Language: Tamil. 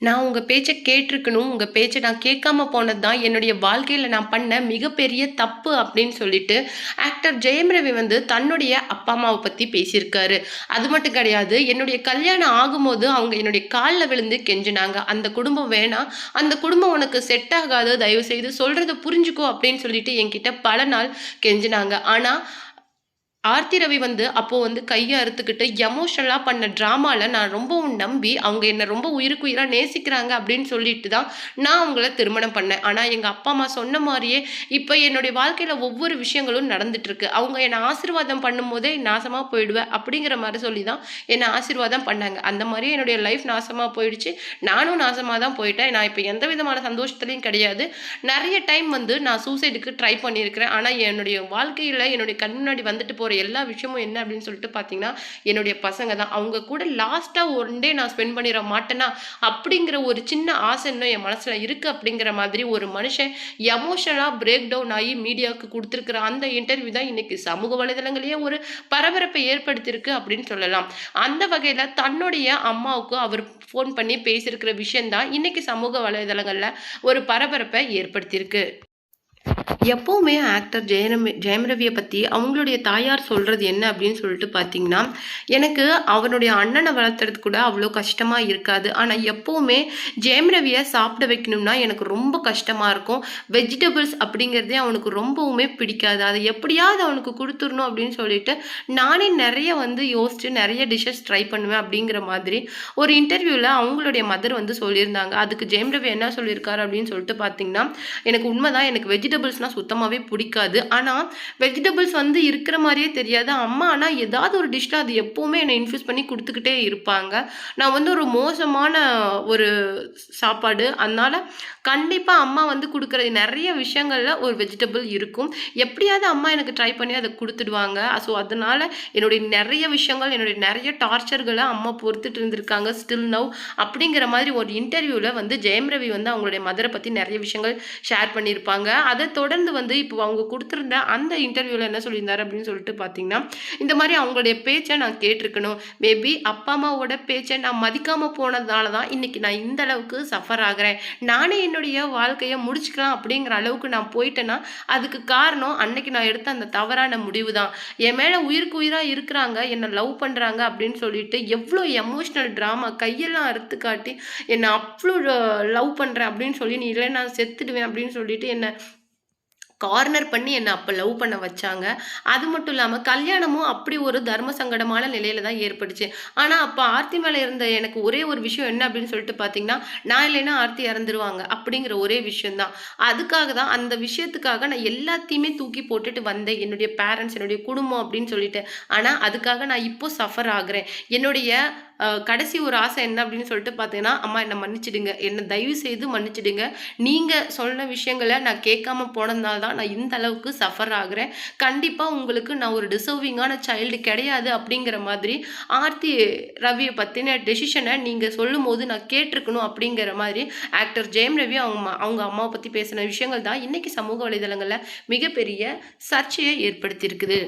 நான் உங்க பேச்ச கேட்டுருக்கணும். உங்க பேச்ச நான் கேட்காம போனது தான் என்னுடைய வாழ்க்கையில நான் பண்ண மிகப்பெரிய தப்பு அப்படின்னு சொல்லிட்டு, ஆக்டர் ஜெயம் ரவி வந்து தன்னுடைய அப்பா, அம்மாவ பத்தி பேசியிருக்காரு. அது மட்டும் கிடையாது. என்னுடைய கல்யாணம் ஆகும்போது அவங்க என்னுடைய கால்ல விழுந்து கெஞ்சினாங்க. "அந்த குடும்பம் வேணாம். அந்த குடும்பம் உனக்கு செட் ஆகாது. தயவுசெய்து சொல்றத புரிஞ்சுக்கோ" அப்படின்னு சொல்லிட்டு என்கிட்ட பல நாள் கெஞ்சினாங்க. ஆனா ஆர்த்தி ரவி வந்து அப்போ வந்து கைய அறுத்துக்கிட்டு எமோஷனலா பண்ண ட்ராமால நான் ரொம்பவும் நம்பி, அவங்க என்ன ரொம்ப உயிருக்கு உயிரா நேசிக்கிறாங்க அப்படின்னு சொல்லிட்டு தான் நான் அவங்கள திருமணம் பண்ணேன். ஆனா எங்க அப்பா, அம்மா சொன்ன மாரியே இப்ப என்னுடைய வாழ்க்கையில ஒவ்வொரு விஷயங்களும் நடந்துட்டு இருக்கு. அவங்க என்ன ஆசீர்வாதம் பண்ணும்போதே நாசமா போயிடுவ அப்படிங்கிற மாரி சொல்லி தான் என்ன ஆசீர்வாதம் பண்ணாங்க. அந்த மாரியே என்னுடைய லைஃப் நாசமா போயிடுச்சு. நானும் நாசமா தான் போயிட்டேன். நான் இப்ப எந்த விதமான சந்தோஷத்துலயும் கிடையாது. நெறைய டைம் வந்து நான் சூசைடுக்கு ட்ரை பண்ணியிருக்கிறேன். ஆனா என்னுடைய வாழ்க்கையில என்னுடைய கண் முன்னாடி வந்துட்டு போற எல்லா விஷயமும் என்ன அப்படின்னு சொல்லிட்டு பார்த்தீங்கன்னா, என்னுடைய பசங்க தான். அவங்க கூட லாஸ்ட்டா ஒன் டே நான் ஸ்பெண்ட் பண்ணிற மாட்டேனா, அப்படிங்கிற ஒரு சின்ன ஆசை இன்னும் என் மனசுல இருக்கு அப்படிங்கிற மாதிரி ஒரு மனுஷன் எமோஷனலா பிரேக் டவுன் ஆயி மீடியாவுக்கு குடுத்திருக்கிற அந்த இன்டர்வியூ தான் இன்னைக்கு சமூக வலைதளங்களையே ஒரு பரபரப்பை ஏற்படுத்தியிருக்கு அப்படின்னு சொல்லலாம். அந்த வகையில தன்னுடைய அம்மாவுக்கு அவர் ஃபோன் பண்ணி பேசியிருக்கிற விஷயம் தான் இன்னைக்கு சமூக வலைதளங்கள்ல ஒரு பரபரப்பை ஏற்படுத்தியிருக்கு. எப்பவுமே ஆக்டர் ஜெயம் ரவிய பத்தி அவங்களுடைய தாயார் சொல்றது என்ன அப்படின்னு சொல்லிட்டு பார்த்தீங்கன்னா, எனக்கு அவனுடைய அண்ணன வளர்த்துறது கூட அவ்வளோ கஷ்டமா இருக்காது. ஆனா எப்பவுமே ஜெயம் ரவிய சாப்பிட வைக்கணும்னா எனக்கு ரொம்ப கஷ்டமா இருக்கும். வெஜிடபிள்ஸ் அப்படிங்கிறதே அவனுக்கு ரொம்பவுமே பிடிக்காது. அத எப்படியாவது அவனுக்கு குடுத்துறணும் அப்படின்னு சொல்லிட்டு, நானே நெறைய வந்து யோசிச்சு நெறைய டிஷ்ஷஸ் ட்ரை பண்ணுவேன் அப்படிங்கிற மாதிரி ஒரு இன்டர்வியூல அவங்களுடைய மதர் வந்து சொல்லியிருந்தாங்க. அதுக்கு ஜெயம் ரவி என்ன சொல்லியிருக்காரு அப்படின்னு சொல்லிட்டு பார்த்தீங்கன்னா, எனக்கு உண்மதான் எனக்கு வெஜிடபிள்ஸ்னா சுத்தமாவே புடிக்காது. ஆனா, வெஜிடபிள்ஸ் வந்து இருக்கிற மாரியே தெரியாது. அம்மா ஆனா ஏதாவது ஒரு டிஷ்ல அது எப்பவுமே என்ன இன்ஃப்யூஸ் பண்ணி குடுத்துக்கிட்டே இருப்பாங்க. நான் வந்து ஒரு மோசமான ஒரு சாப்பாடு. அதனால கண்டிப்பா அம்மா வந்து குடுக்குற நெறைய விஷயங்கள்ல ஒரு வெஜிடபிள் இருக்கும். எப்படியாவது அம்மா எனக்கு ட்ரை பண்ணி அத குடுத்துடுவாங்க. ஸோ, அதனால என்னுடைய நெறைய விஷயங்கள், என்னுடைய நெறைய டார்ச்சர்கள அம்மா பொறுத்துட்டு இருந்திருக்காங்க. ஸ்டில் நவ் அப்படிங்கிற மாதிரி ஒரு இன்டர்வியூல வந்து ஜெயம் ரவி வந்து அவங்களுடைய மதர பத்தி நெறைய விஷயங்கள் ஷேர் பண்ணியிருப்பாங்க. அத தொடர்ந்து வந்து இப்போ அவங்க குடுத்திருந்த அந்த இன்டர்வியூல என்ன சொல்லியிருந்தாரு அப்படின்னு சொல்லிட்டு பார்த்தீங்கன்னா, இந்த மாரி அவங்களுடைய பேச்ச நான் கேட்டுருக்கணும். மேபி அப்பா, அம்மாவோட பேச்ச நான் மதிக்காம போனதுனால தான் இன்னைக்கு நான் இந்த அளவுக்கு சஃபர் ஆகுறேன். நானே என்னுடைய வாழ்க்கைய முடிச்சுக்கலாம் அப்படிங்கிற அளவுக்கு நான் போயிட்டேன்னா, அதுக்கு காரணம் அன்னைக்கு நான் எடுத்த அந்த தவறான முடிவு தான். என் மேல உயிருக்கு உயிரா இருக்கிறாங்க, என்ன லவ் பண்றாங்க அப்படின்னு சொல்லிட்டு எவ்ளோ எமோஷனல் ட்ராமா கையெல்லாம் அறுத்து காட்டி, என்ன அவ்ளோ லவ் பண்றேன் அப்படின்னு சொல்லி, நீ இல்லைன்னா நான் செத்துடுவேன் அப்படின்னு சொல்லிட்டு என்ன கார்னர் பண்ணி என்ன அப்ப லவ் பண்ண வச்சாங்க. அது மட்டும் இல்லாம கல்யாணமும் அப்படி ஒரு தர்ம சங்கடமான நிலையில தான் ஏற்பட்டுச்சு. ஆனா, அப்ப ஆர்த்தி மேல இருந்த எனக்கு ஒரே ஒரு விஷயம் என்ன அப்படின்னு சொல்லிட்டு பார்த்தீங்கன்னா, நான் இல்லைன்னா ஆர்த்தி இறந்துருவாங்க அப்படிங்கிற ஒரே விஷயம் தான். அதுக்காக தான் அந்த விஷயத்துக்காக நான் எல்லாத்தையுமே தூக்கி போட்டுட்டு வந்தேன். என்னுடைய பேரண்ட்ஸ், என்னுடைய குடும்பம் அப்படின்னு சொல்லிட்டு. ஆனா, அதுக்காக நான் இப்போ சஃபர் ஆகுறேன். என்னுடைய கடைசி ஒரு ஆசை என்ன அப்படின்னு சொல்லிட்டு பார்த்தீங்கன்னா, அம்மா என்ன மன்னிச்சுடுங்க. என்ன தயவு செய்து மன்னிச்சுடுங்க. நீங்க சொன்ன விஷயங்கள நான் கேட்காம போனதுனால தான் நான் இந்த அளவுக்கு சஃபர் ஆகுறேன். கண்டிப்பா உங்களுக்கு நான் ஒரு டிசர்விங்கான சைல்டு கிடையாது அப்படிங்கிற மாதிரி ஆர்த்தி ரவிய பத்தின டெசிஷன நீங்க சொல்லும்போது நான் கேட்டுருக்கணும் அப்படிங்கிற மாதிரி ஆக்டர் ஜெயம் ரவி அவங்க அம்மாவ பத்தி பேசின விஷயங்கள் தான் இன்னைக்கு சமூக வலைதளங்கள்ல மிகப்பெரிய சர்ச்சைய ஏற்படுத்தியிருக்குது.